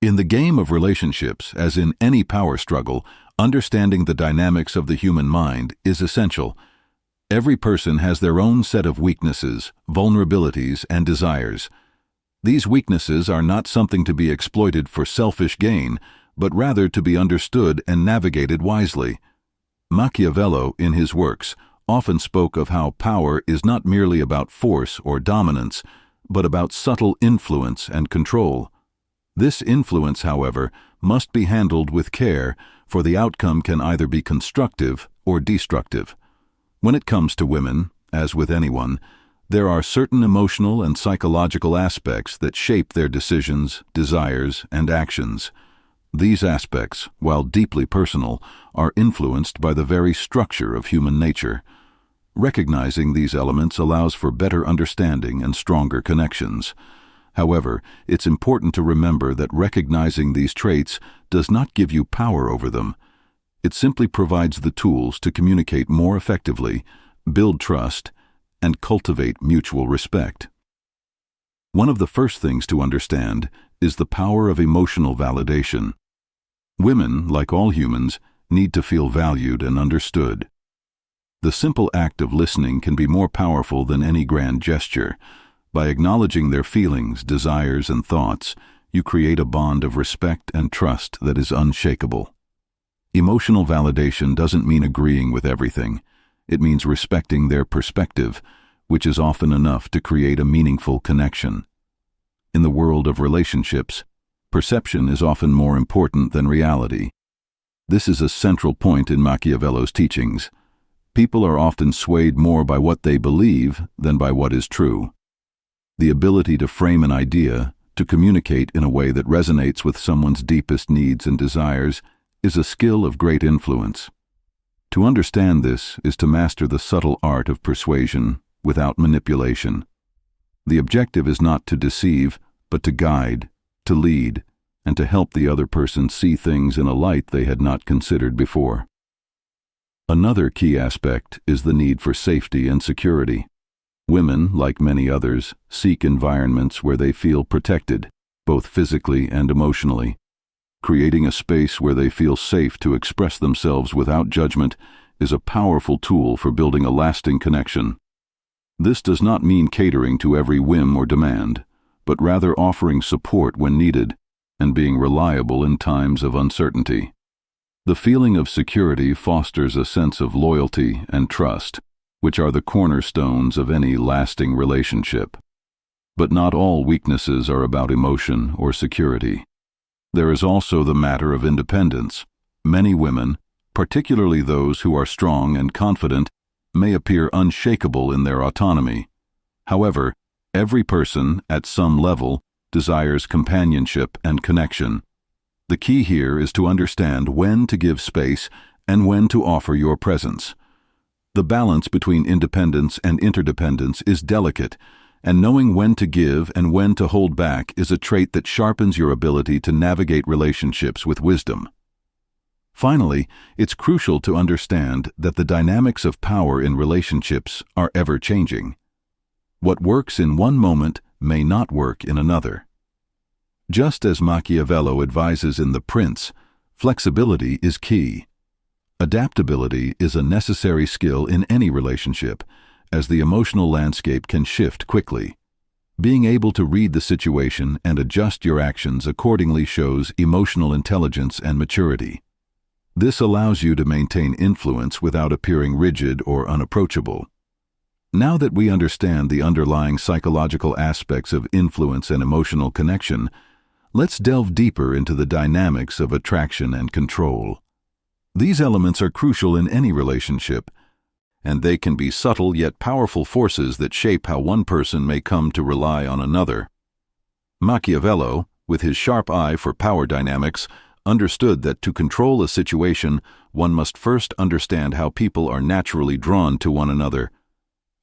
In the game of relationships, as in any power struggle, understanding the dynamics of the human mind is essential. Every person has their own set of weaknesses, vulnerabilities, and desires. These weaknesses are not something to be exploited for selfish gain, but rather to be understood and navigated wisely. Machiavelli, in his works, often spoke of how power is not merely about force or dominance, but about subtle influence and control. This influence, however, must be handled with care, for the outcome can either be constructive or destructive. When it comes to women, as with anyone, there are certain emotional and psychological aspects that shape their decisions, desires, and actions. These aspects, while deeply personal, are influenced by the very structure of human nature. Recognizing these elements allows for better understanding and stronger connections. However, it's important to remember that recognizing these traits does not give you power over them. It simply provides the tools to communicate more effectively, build trust, and cultivate mutual respect. One of the first things to understand is the power of emotional validation. Women, like all humans, need to feel valued and understood. The simple act of listening can be more powerful than any grand gesture. By acknowledging their feelings, desires, and thoughts, you create a bond of respect and trust that is unshakable. Emotional validation doesn't mean agreeing with everything. It means respecting their perspective, which is often enough to create a meaningful connection. In the world of relationships, perception is often more important than reality. This is a central point in Machiavelli's teachings. People are often swayed more by what they believe than by what is true. The ability to frame an idea, to communicate in a way that resonates with someone's deepest needs and desires, is a skill of great influence. To understand this is to master the subtle art of persuasion without manipulation. The objective is not to deceive, but to guide, to lead, and to help the other person see things in a light they had not considered before. Another key aspect is the need for safety and security. Women, like many others, seek environments where they feel protected, both physically and emotionally. Creating a space where they feel safe to express themselves without judgment is a powerful tool for building a lasting connection. This does not mean catering to every whim or demand, but rather offering support when needed and being reliable in times of uncertainty. The feeling of security fosters a sense of loyalty and trust, which are the cornerstones of any lasting relationship. But not all weaknesses are about emotion or security. There is also the matter of independence. Many women, particularly those who are strong and confident, may appear unshakable in their autonomy. However, every person, at some level, desires companionship and connection. The key here is to understand when to give space and when to offer your presence. The balance between independence and interdependence is delicate, and knowing when to give and when to hold back is a trait that sharpens your ability to navigate relationships with wisdom. Finally, it's crucial to understand that the dynamics of power in relationships are ever-changing. What works in one moment may not work in another. Just as Machiavelli advises in The Prince, flexibility is key. Adaptability is a necessary skill in any relationship, as the emotional landscape can shift quickly. Being able to read the situation and adjust your actions accordingly shows emotional intelligence and maturity. This allows you to maintain influence without appearing rigid or unapproachable. Now that we understand the underlying psychological aspects of influence and emotional connection, let's delve deeper into the dynamics of attraction and control. These elements are crucial in any relationship, and they can be subtle yet powerful forces that shape how one person may come to rely on another. Machiavelli, with his sharp eye for power dynamics, understood that to control a situation, one must first understand how people are naturally drawn to one another.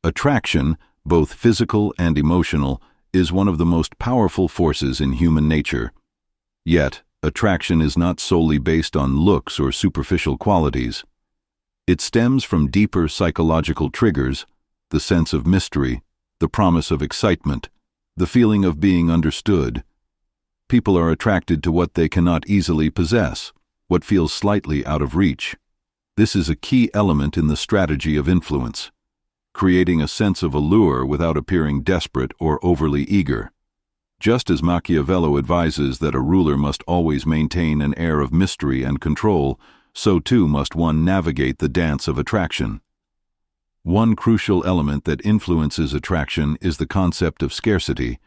Attraction, both physical and emotional, is one of the most powerful forces in human nature. Yet, attraction is not solely based on looks or superficial qualities. It stems from deeper psychological triggers, the sense of mystery, the promise of excitement, the feeling of being understood. People are attracted to what they cannot easily possess, what feels slightly out of reach. This is a key element in the strategy of influence, creating a sense of allure without appearing desperate or overly eager. Just as Machiavelli advises that a ruler must always maintain an air of mystery and control, so too must one navigate the dance of attraction. One crucial element that influences attraction is the concept of scarcity.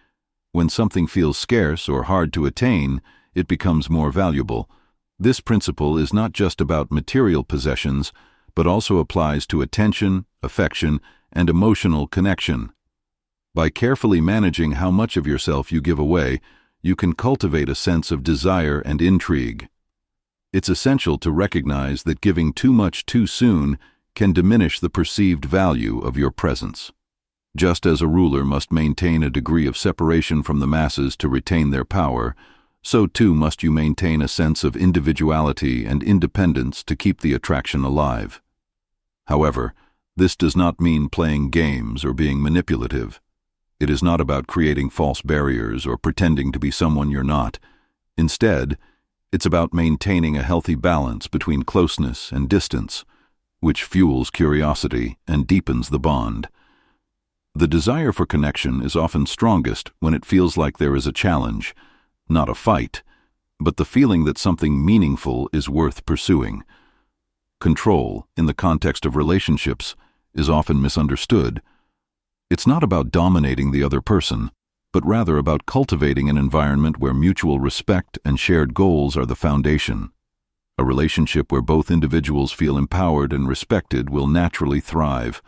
When something feels scarce or hard to attain, it becomes more valuable. This principle is not just about material possessions, but also applies to attention, affection, and emotional connection. By carefully managing how much of yourself you give away, you can cultivate a sense of desire and intrigue. It's essential to recognize that giving too much too soon can diminish the perceived value of your presence. Just as a ruler must maintain a degree of separation from the masses to retain their power, so too must you maintain a sense of individuality and independence to keep the attraction alive. However, this does not mean playing games or being manipulative. It is not about creating false barriers or pretending to be someone you're not. Instead, it's about maintaining a healthy balance between closeness and distance, which fuels curiosity and deepens the bond. The desire for connection is often strongest when it feels like there is a challenge, not a fight, but the feeling that something meaningful is worth pursuing. Control, in the context of relationships, is often misunderstood. It's not about dominating the other person, but rather about cultivating an environment where mutual respect and shared goals are the foundation. A relationship where both individuals feel empowered and respected will naturally thrive.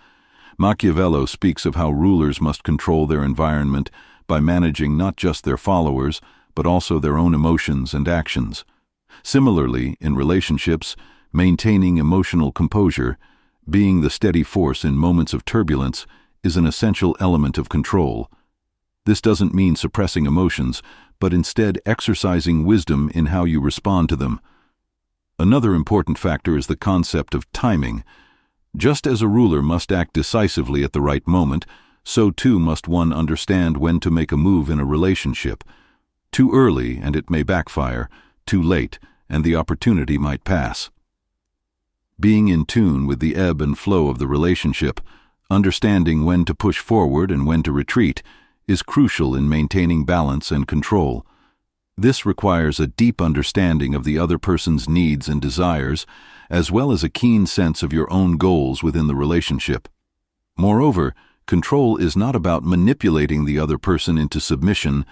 Machiavelli speaks of how rulers must control their environment by managing not just their followers, but also their own emotions and actions. Similarly, in relationships, maintaining emotional composure, being the steady force in moments of turbulence, is an essential element of control. This doesn't mean suppressing emotions, but instead exercising wisdom in how you respond to them. Another important factor is the concept of timing. Just as a ruler must act decisively at the right moment, so too must one understand when to make a move in a relationship. Too early, and it may backfire. Too late, and the opportunity might pass. Being in tune with the ebb and flow of the relationship, understanding when to push forward and when to retreat, is crucial in maintaining balance and control. This requires a deep understanding of the other person's needs and desires, as well as a keen sense of your own goals within the relationship. Moreover, control is not about manipulating the other person into submission,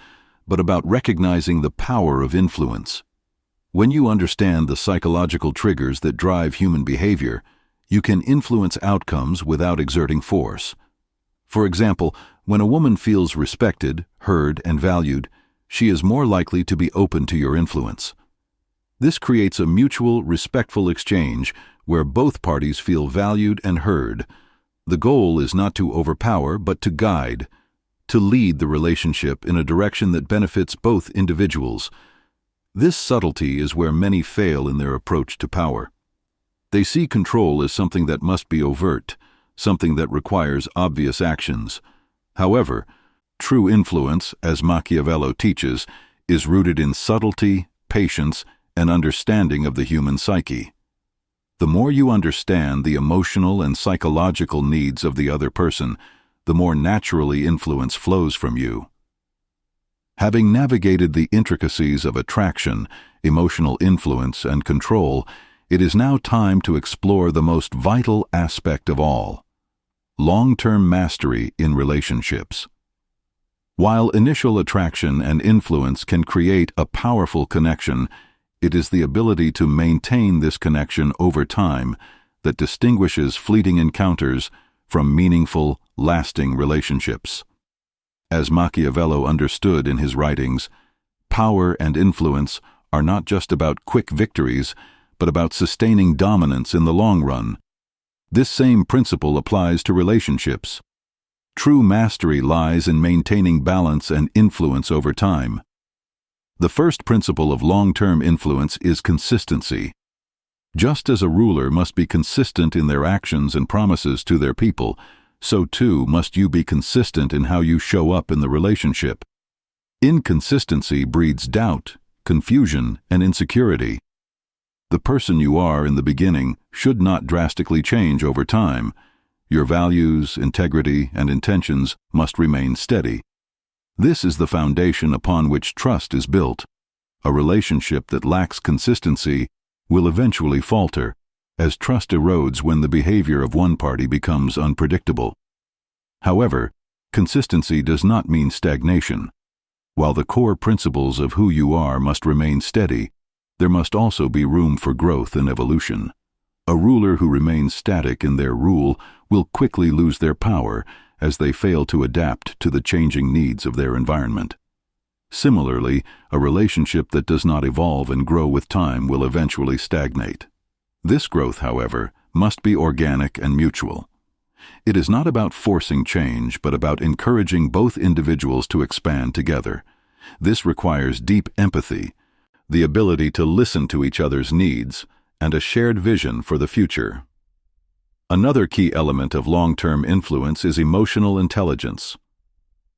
but about recognizing the power of influence. When you understand the psychological triggers that drive human behavior, you can influence outcomes without exerting force. For example, when a woman feels respected, heard, and valued, she is more likely to be open to your influence. This creates a mutual, respectful exchange where both parties feel valued and heard. The goal is not to overpower, but to guide, to lead the relationship in a direction that benefits both individuals. This subtlety is where many fail in their approach to power. They see control as something that must be overt, something that requires obvious actions. However, true influence, as Machiavelli teaches, is rooted in subtlety, patience, and understanding of the human psyche. The more you understand the emotional and psychological needs of the other person, the more naturally influence flows from you. Having navigated the intricacies of attraction, emotional influence, and control, it is now time to explore the most vital aspect of all: long-term mastery in relationships. While initial attraction and influence can create a powerful connection, it is the ability to maintain this connection over time that distinguishes fleeting encounters from meaningful, lasting relationships. As Machiavelli understood in his writings, power and influence are not just about quick victories, but about sustaining dominance in the long run. This same principle applies to relationships. True mastery lies in maintaining balance and influence over time. The first principle of long-term influence is consistency. Just as a ruler must be consistent in their actions and promises to their people, so too must you be consistent in how you show up in the relationship. Inconsistency breeds doubt, confusion, and insecurity. The person you are in the beginning should not drastically change over time. Your values, integrity, and intentions must remain steady. This is the foundation upon which trust is built. A relationship that lacks consistency will eventually falter, as trust erodes when the behavior of one party becomes unpredictable. However, consistency does not mean stagnation. While the core principles of who you are must remain steady, there must also be room for growth and evolution. A ruler who remains static in their rule will quickly lose their power as they fail to adapt to the changing needs of their environment. Similarly, a relationship that does not evolve and grow with time will eventually stagnate. This growth, however, must be organic and mutual. It is not about forcing change, but about encouraging both individuals to expand together. This requires deep empathy, the ability to listen to each other's needs, and a shared vision for the future. Another key element of long-term influence is emotional intelligence.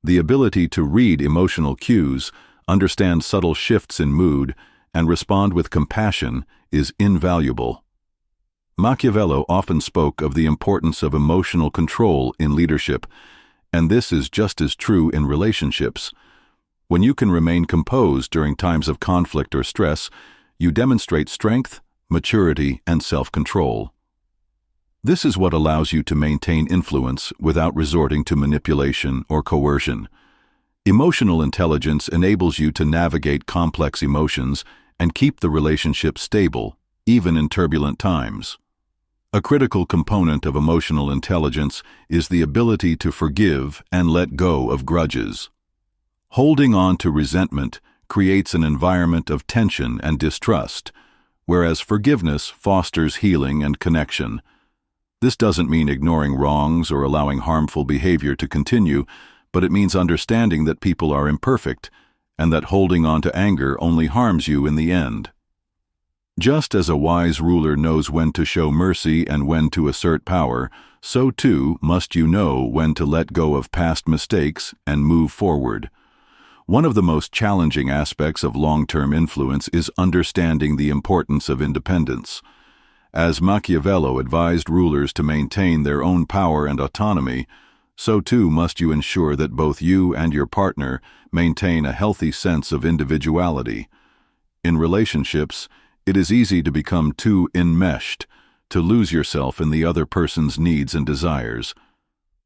The ability to read emotional cues, understand subtle shifts in mood, and respond with compassion is invaluable. Machiavelli often spoke of the importance of emotional control in leadership, and this is just as true in relationships. When you can remain composed during times of conflict or stress, you demonstrate strength, maturity, and self-control. This is what allows you to maintain influence without resorting to manipulation or coercion. Emotional intelligence enables you to navigate complex emotions and keep the relationship stable, even in turbulent times. A critical component of emotional intelligence is the ability to forgive and let go of grudges. Holding on to resentment creates an environment of tension and distrust, whereas forgiveness fosters healing and connection. This doesn't mean ignoring wrongs or allowing harmful behavior to continue, but it means understanding that people are imperfect and that holding on to anger only harms you in the end. Just as a wise ruler knows when to show mercy and when to assert power, so too must you know when to let go of past mistakes and move forward. One of the most challenging aspects of long-term influence is understanding the importance of independence. As Machiavelli advised rulers to maintain their own power and autonomy, so too must you ensure that both you and your partner maintain a healthy sense of individuality. In relationships, it is easy to become too enmeshed, to lose yourself in the other person's needs and desires.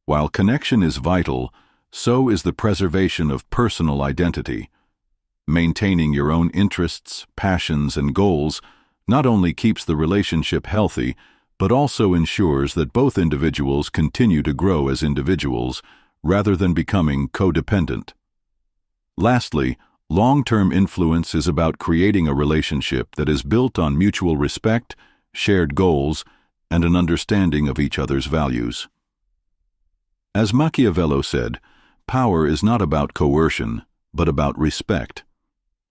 While connection is vital, so is the preservation of personal identity. Maintaining your own interests, passions, and goals not only keeps the relationship healthy, but also ensures that both individuals continue to grow as individuals, rather than becoming codependent. Lastly, long-term influence is about creating a relationship that is built on mutual respect, shared goals, and an understanding of each other's values. As Machiavelli said, power is not about coercion, but about respect.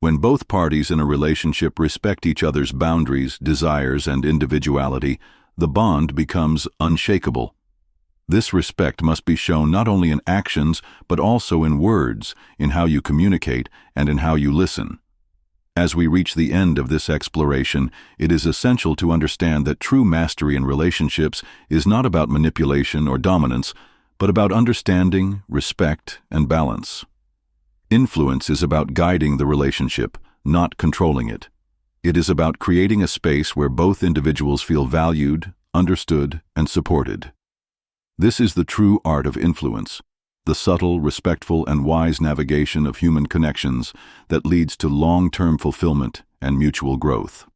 When both parties in a relationship respect each other's boundaries, desires, and individuality, the bond becomes unshakable. This respect must be shown not only in actions, but also in words, in how you communicate, and in how you listen. As we reach the end of this exploration, it is essential to understand that true mastery in relationships is not about manipulation or dominance, but about understanding, respect, and balance. Influence is about guiding the relationship, not controlling it. It is about creating a space where both individuals feel valued, understood, and supported. This is the true art of influence, the subtle, respectful, and wise navigation of human connections that leads to long-term fulfillment and mutual growth.